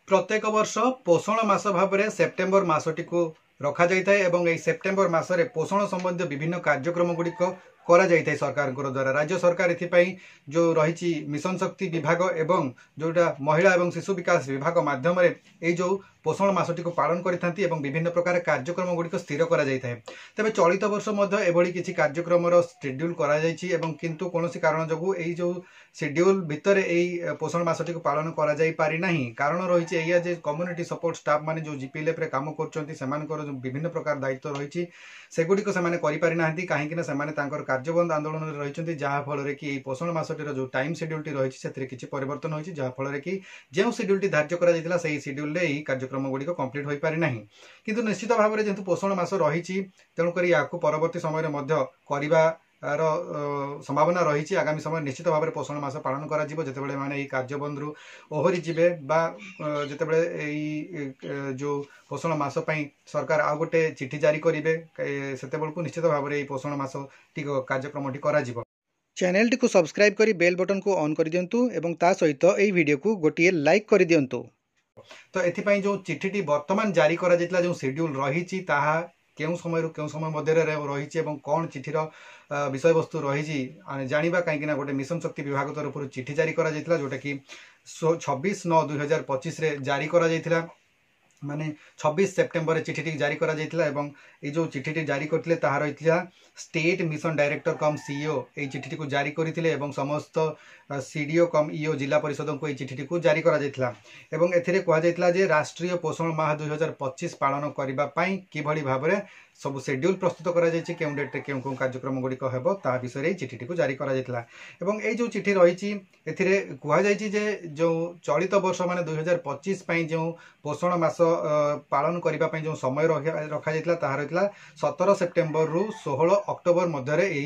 प्रत्येक वर्ष पोषण मास भाव में सेप्टेम्बर मासटी को रखा जाए और सेप्टेम्बर मासरे पोषण संबंधी विभिन्न कार्यक्रम गुड़िक करा जाए सरकार द्वारा। राज्य सरकार एथपाई जो रही मिशन शक्ति विभाग एवं जोटा महिला एवं शिशु विकास विभाग माध्यम ये जो पोषण मासटी को पालन करते विभिन्न प्रकार कार्यक्रम गुड़िक स्थिर कर तेज चलित वर्ष एभली किसी कार्यक्रम शेड्यूल किंतु कौन कारण जो जो शेड्यूल भितर यही पोषण मासटी को पालन कर कारण रही है जे कम्युनिटी सपोर्ट स्टाफ माने जो जीपीएलएफ रे काम कर विभिन्न प्रकार दायित्व रही सेगुड़ी से कहीं कार्यबंद आंदोलन रही जहाँफल कि पोषण मासटीर जो टाइम शेड्यूल रही है किसी परिवर्तन होती जहाँफल कि जो शेड्यूल धार्य कर शेड्यूल कार्यक्रम गुड़िक कम्प्लीट हो पारि ना किंतु निश्चित भाव में जेहेतु पोषण मास रही तेणुक या परवर्ती समय संभावना रही आगामी समय निश्चित भाव में पोषण मास पालन करते माने कार्यबंद रु ओहरी जीवे जिते जो पोषण मास सरकार आ गोटे चिठी जारी करेंगे से निश्चित भाव में पोषण मास कार्यक्रम करा चैनल टी को सब्सक्राइब करी बेल बटन को ऑन कर दियंतु एवं ता सहित एई वीडियो को गोटिए लाइक कर दियंतु। तो एथिपाई जो चिठीटी वर्तमान जारी करा जितला जो शेड्यूल रही ताहा केउ समय रु केउ समय मध्य रही कौन चिठीर विषय वस्तु रही जानिबा कहीं गोटे मिशन शक्ति विभाग तरफ चिठी जारी करा जितला जोटा कि 26/9/2025 रे जारी करा जितला माने 26 सेप्टेम्बर चिठी जारी करा जितला एवं ये जो चिठी जारी करथिले ताहा रहितला स्टेट मिशन डायरेक्टर कम सीईओ ये चिठी को जारी करथिले एवं समस्त सीडीओ कम ईओ जिला परिषद को चिठी को जारी करा जितला एवं एथिरे कहा जितला जे राष्ट्रीय पोषण माह 2025 पालन करबा पई किभली भाबरे सब शेड्यूल प्रस्तुत करा जायछि केउ डेट केउ केउ कार्यक्रम गुड़िक हेबो ता विषय चिठी को जारी करा जितला एवं ए जो चिठी रही एथिरे कहा जायछि जे जो चलित वर्ष माने 2025 पई जो पोषण मास पालन करबा पई जो समय रखा जितला ताहा रहितला 17 सेप्टेम्बर रु 16 अक्टोबर मध्य यही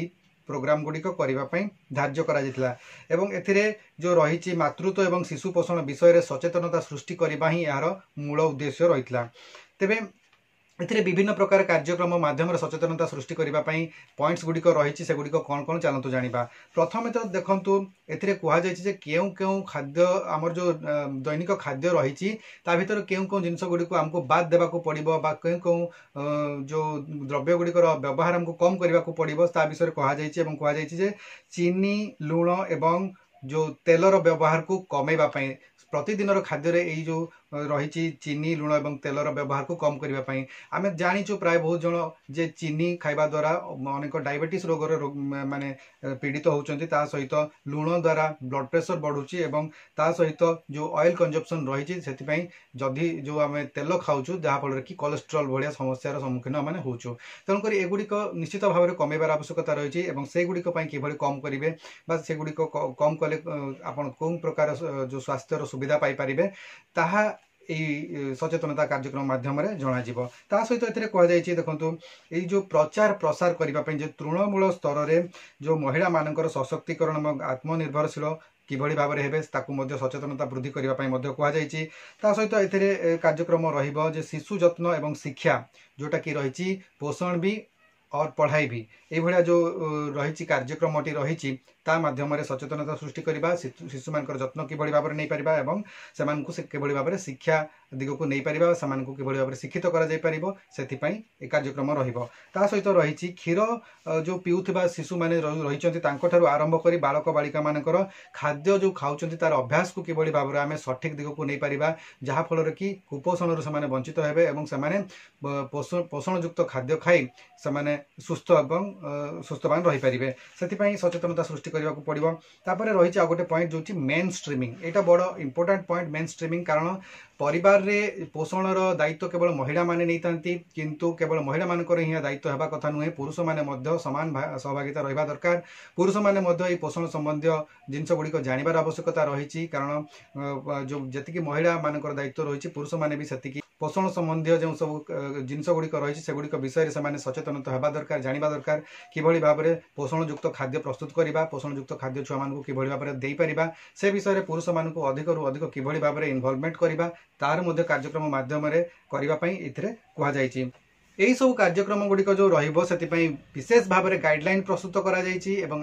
प्रोग्राम गुड़िक करने धार्य करा एवं एथिरे जो रही मातृत्व एवं शिशु पोषण विषय सचेतनता सृष्टि करबा ही यार मूल उद्देश्य रही तेबे एथिरे विभिन्न प्रकार कार्यक्रम माध्यम सचेतनता सृष्टि करने पॉइंट्स गुड़िक रही से गुड़िक कौन कौन चलतु जानिबा। प्रथमे तो देखंतु एथिरे कहा जायछि केउ केउ खाद्य आमर जो दैनिक खाद्य रही ता भीतर केउ केउ जिनस गुड़िक आमको बाद देबाको पड़िबो बा केउ केउ जो द्रव्य गुड़िकर व्यवहार आमको कम करने को पड़िबो ता विषय कहा जायछि एवं कहा जायछि जे चीनी लुण एवं जो तेलर व्यवहार को कमेबा पई प्रतिदिन खाद्य यही जो रही चीनी लुण और तेलर व्यवहार को कम करने आम जाचु प्राय बहुत जन जे चीनी खाइबा द्वारा अनेक डायबिटीज रोगर माने पीड़ित होती सहित लुण द्वारा ब्लड प्रेशर बढ़ुची एवं ता सहित जो ऑयल कंजप्शन रही से जदि जो आम तेल खाऊँ जहाँफल कि कोलेस्ट्रॉल भाया समस्यार सम्मुखीन आम होचु तेणुक एगुड़िक निश्चित भाव में कमेबार आवश्यकता रही है से गुड़िक किभली कम करेंगे से गुड़िक कम कले आप कौन प्रकार जो स्वास्थ्यर सुविधा पाइपर ताहा सचेतनता कार्यक्रम माध्यम जन सहित एथिरे कह जायछि देखंतु ये जो प्रचार प्रसार करने जो तृणमूल स्तर में जो महिला मानकर सशक्तिकरण और आत्मनिर्भरशील किभली भाव में हेबे सचेतनता वृद्धि करने कहुई सहित एथिरे कार्यक्रम रहिबो जे शिशु जत्न एवं शिक्षा जोटा कि रही पोषण भी और पढ़ाई भी ये जो रही कार्यक्रम रही माध्यम सचेतनता सृष्टि करने शिशु मान जत्न किभली भाव में नहीं पारिबा एवं किभली भाव में शिक्षा दिग को नहीं पारिबा सेमानकु किभली भाव में शिक्षित करा जाय पारिबो सेथिपई ए कार्यक्रम रहिबो ता सहित रही क्षीर जो पिउथिबा शिशु माने रहिचंती तांको ठारू आरंभ करी बालक बालिका मानकर खाद्य जो खाउचंती तार अभ्यास को किभली भाव में आमे सठिक दिग को नहीं पारिबा जहाँ फल कि कुपोषण से वंचित हेबे एवं सेमाने पोषण युक्त खाद्य खाई सेमाने सुस्थ एवं सुस्थवान रही पारिबे सेथिपई सचेतनता सृष्टि करने को पड़ो। तापर रही आ गोटे पॉइंट जो मेन स्ट्रीमिंग यहाँ बड़ इंपोर्टेंट पॉइंट मेन स्ट्रीमिंग कारण परिवार रे पोषणर दायित्व केवल महिला माने नहीं थांती किंतु केवल महिला मानकर ही दायित्व हेबा कथा नुहे पुरुष माने मध्य समान सहभागिता रहिबा दरकार पुरुष माने मध्य ई पोषण संबंधी जिनस गुड़िक जानिबार आवश्यकता रही कारण जो जतिकी महिला मानकर दायित्व रही पुरुष माने भी सेतिकी पोषण संबंधी जो सब जिनस गुड़िक रही से गुड़िक विषय से सचेतनता हेबा दरकार जानिबा दरकार किभली भाव में पोषण युक्त खाद्य प्रस्तुत करबा पोषण युक्त खाद्य छुआ मानकु किभली भाव में देई परिबा से विषय में पुरुष मानकु अधिक रु अधिक किभली भाव में इन्वॉल्वमेंट करबा तार मध्य कार्यक्रम माध्यम करने कहा जायछि। यही सब कार्यक्रम गुड़िक जो रही विशेष भाव में गाइडलाइन प्रस्तुत कर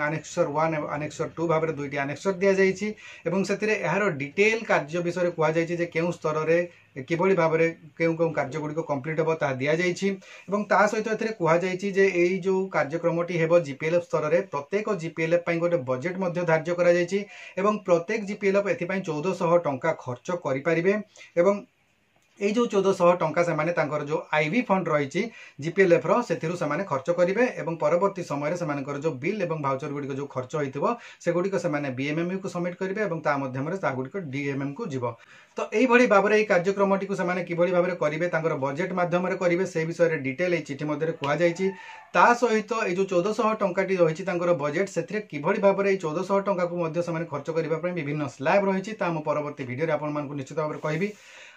आनेक्सर 1 और आनेक्सर 2 भाव में दुईटी आनेक्सर दि जाए यार डिटेल कार्य विषय कहुई केउं स्तर में किभली भाव में केउं कार्य गुड़िक कंप्लीट हम ता दि जाए सहित कहुई जो कार्यक्रमटी हेब जीपीएलएफ स्तर में प्रत्येक जीपीएलएफ गोटे बजेट धार्य कर प्रत्येक जीपीएलएफ एथपाई 1400 टंका खर्च करें ये जो 1400 टंका से जो आईवी फंड रही जीपीएलएफ से खर्च करेंगे और परवर्ती समय से जो बिल और भाउचर गुड़िक जो खर्च होता से गुड़िक से बीएमएमयू को सबमिट करेंगे और मध्यम गुड़िक डीएमएम को जीव तो यही भाव में कार्यक्रम टी किभली भाव में करेंगे बजेट मध्यम करेंगे से विषय डिटेल ये चिठी मध्य कहुई सहित ये जो 1400 टंकाटी रही बजेट से किभली भाव में 1400 टंका को खर्च करने विभिन्न स्लैब रही परवर्ती भिडियो आपको निश्चित भाव में कहि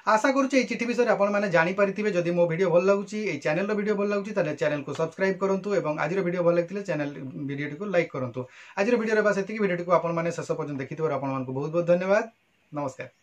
आशा करुच्छे ये चिठी विषय आपने जानीपारे जदि मो भिडियो भल लगुच चैनल भिडियो भल लगुच चैनल को सब्सक्राइब करूँ और आज भिडियो भल लगे चैनल भिडियो को लाइक करूँ आज भिडियो भिडियो को आपने शेष पर्यटन देखिए आपको बहुत बहुत धन्यवाद नमस्कार।